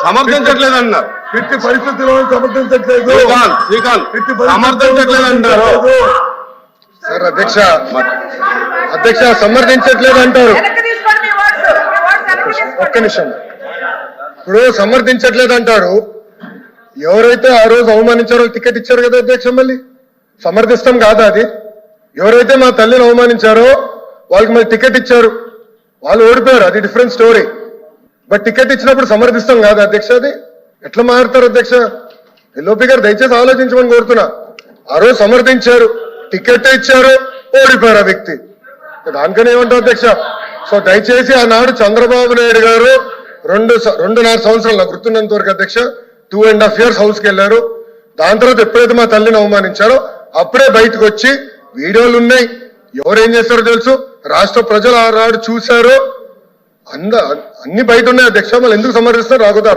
సమర్థించట్లేదు అన్నారు. ఎట్టి పరిస్థితుల్లో సమర్థించట్లేదు, సమర్థించట్లేదు అంటారు సార్. అధ్యక్ష సమర్థించట్లేదు అంటారు. ఒక్క నిమిషం. ఇప్పుడు సమర్థించట్లేదు అంటారు. ఎవరైతే ఆ రోజు అవమానించారో టికెట్ ఇచ్చారు కదా అధ్యక్ష, మళ్ళీ సమర్థిస్తాం కాదా అది? ఎవరైతే మా తల్లిని అవమానించారో వాళ్ళకి మళ్ళీ టికెట్ ఇచ్చారు, వాళ్ళు ఓడిపోయారు, అది డిఫరెంట్ స్టోరీ. బట్ టికెట్ ఇచ్చినప్పుడు సమర్థిస్తాం కాదా అధ్యక్ష? అది ఎట్లా మారుతారు అధ్యక్ష? ఎల్ఓపి గారు దయచేసి ఆలోచించమని కోరుతున్నా. ఆ రోజు సమర్థించారు, టికెట్ ఇచ్చారు, ఓడిపోయారు ఆ వ్యక్తి. దానికనే ఏమంటారు అధ్యక్ష? సో దయచేసి ఆనాడు చంద్రబాబు నాయుడు గారు 2.5 సంవత్సరాలు నాకు గుర్తున్నంత వరకు అధ్యక్ష 2.5 years హౌస్కి వెళ్ళారు. దాని తర్వాత ఎప్పుడైతే మా తల్లిని అవమానించారో అప్పుడే బయటకు వచ్చి వీడియోలు ఉన్నాయి, ఎవరేం చేస్తారో తెలుసు, రాష్ట్ర ప్రజలు ఆనాడు చూశారో, అన్ని బయట ఉన్నాయి అధ్యక్ష. మళ్ళీ ఎందుకు సమర్థిస్తారు రాకపోతే